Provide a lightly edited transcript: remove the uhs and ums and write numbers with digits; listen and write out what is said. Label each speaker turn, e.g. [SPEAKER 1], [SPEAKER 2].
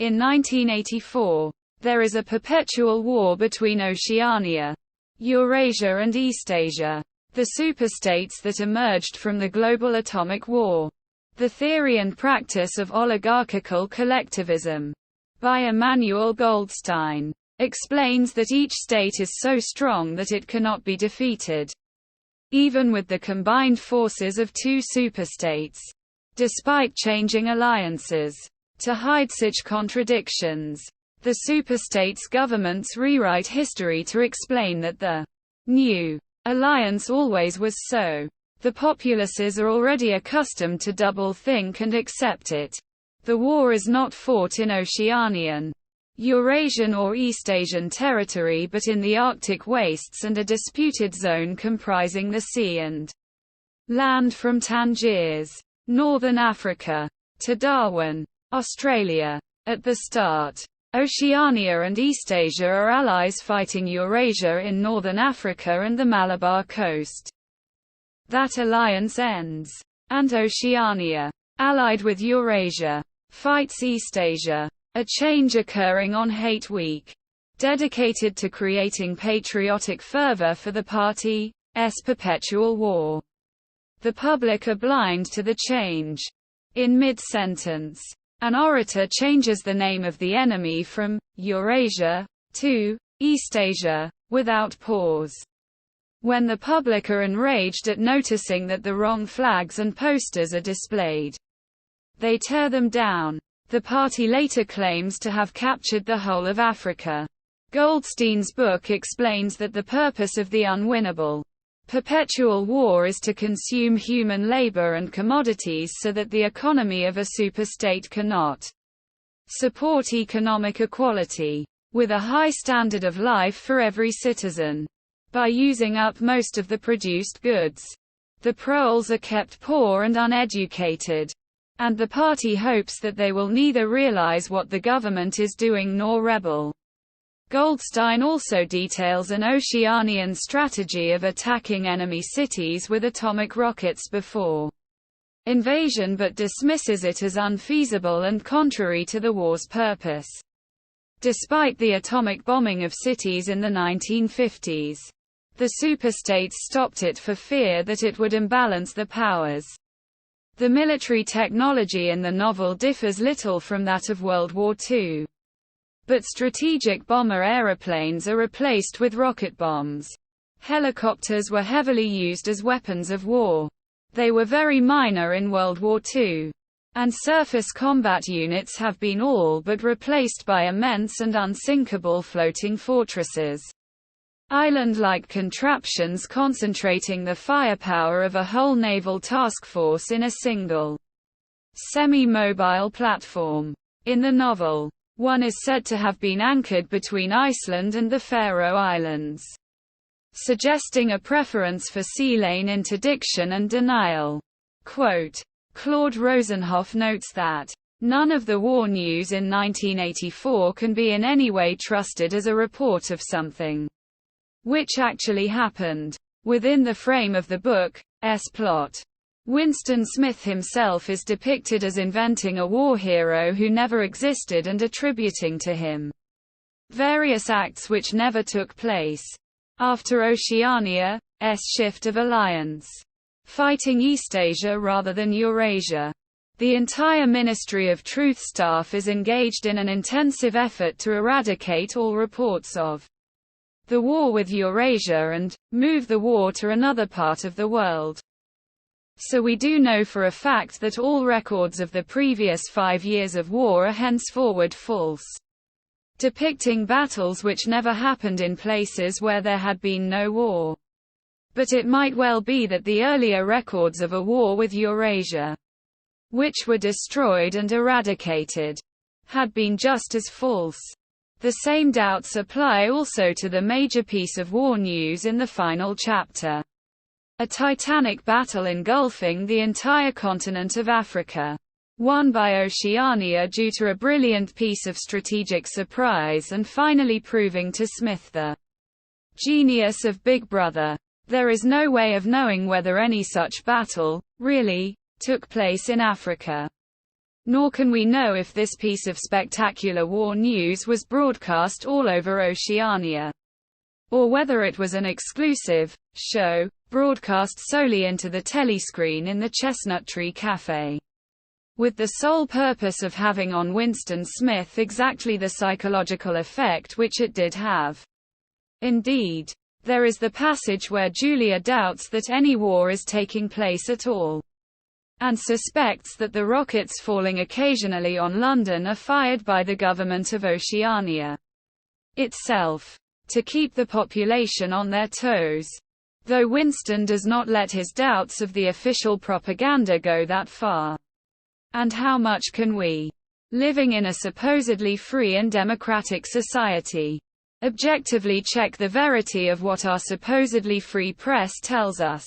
[SPEAKER 1] In 1984, there is a perpetual war between Oceania, Eurasia and Eastasia, the superstates that emerged from the global atomic war. The Theory and Practice of Oligarchical Collectivism, by Emanuel Goldstein, explains that each state is so strong that it cannot be defeated, even with the combined forces of two superstates, despite changing alliances. To hide such contradictions, the superstates' governments rewrite history to explain that the new alliance always was so. The populaces are already accustomed to double-think and accept it. The war is not fought in Oceanian, Eurasian or Eastasian territory but in the Arctic wastes and a disputed zone comprising the sea and land from Tangiers, northern Africa, to Darwin, Australia. At the start, Oceania and Eastasia are allies fighting Eurasia in northern Africa and the Malabar coast. That alliance ends, and Oceania, allied with Eurasia, fights Eastasia. A change occurring on Hate Week, dedicated to creating patriotic fervor for the party's perpetual war. The public are blind to the change. In mid-sentence, an orator changes the name of the enemy from Eurasia to Eastasia, without pause. When the public are enraged at noticing that the wrong flags and posters are displayed, they tear them down. The party later claims to have captured the whole of Africa. Goldstein's book explains that the purpose of the unwinnable, perpetual war is to consume human labor and commodities so that the economy of a superstate cannot support economic equality, with a high standard of life for every citizen. By using up most of the produced goods, the proles are kept poor and uneducated, and the party hopes that they will neither realize what the government is doing nor rebel. Goldstein also details an Oceanian strategy of attacking enemy cities with atomic rockets before invasion but dismisses it as unfeasible and contrary to the war's purpose. Despite the atomic bombing of cities in the 1950s, the superstates stopped it for fear that it would imbalance the powers. The military technology in the novel differs little from that of World War II. But strategic bomber aeroplanes are replaced with rocket bombs. Helicopters were heavily used as weapons of war. They were very minor in World War II. And surface combat units have been all but replaced by immense and unsinkable floating fortresses. Island-like contraptions concentrating the firepower of a whole naval task force in a single, semi-mobile platform. In the novel, one is said to have been anchored between Iceland and the Faroe Islands, suggesting a preference for sea-lane interdiction and denial. Quote, Claude Rosenhoff notes that none of the war news in 1984 can be in any way trusted as a report of something which actually happened within the frame of the book's plot. Winston Smith himself is depicted as inventing a war hero who never existed and attributing to him various acts which never took place. After Oceania's shift of alliance, fighting Eastasia rather than Eurasia, the entire Ministry of Truth staff is engaged in an intensive effort to eradicate all reports of the war with Eurasia and move the war to another part of the world. So we do know for a fact that all records of the previous 5 years of war are henceforward false, depicting battles which never happened in places where there had been no war. But it might well be that the earlier records of a war with Eurasia, which were destroyed and eradicated, had been just as false. The same doubts apply also to the major piece of war news in the final chapter. A titanic battle engulfing the entire continent of Africa, won by Oceania due to a brilliant piece of strategic surprise and finally proving to Smith the genius of Big Brother. There is no way of knowing whether any such battle, really, took place in Africa. Nor can we know if this piece of spectacular war news was broadcast all over Oceania, or whether it was an exclusive show, broadcast solely into the telescreen in the Chestnut Tree Cafe, with the sole purpose of having on Winston Smith exactly the psychological effect which it did have. Indeed, there is the passage where Julia doubts that any war is taking place at all, and suspects that the rockets falling occasionally on London are fired by the government of Oceania itself, to keep the population on their toes. Though Winston does not let his doubts of the official propaganda go that far. And how much can we, living in a supposedly free and democratic society, objectively check the verity of what our supposedly free press tells us?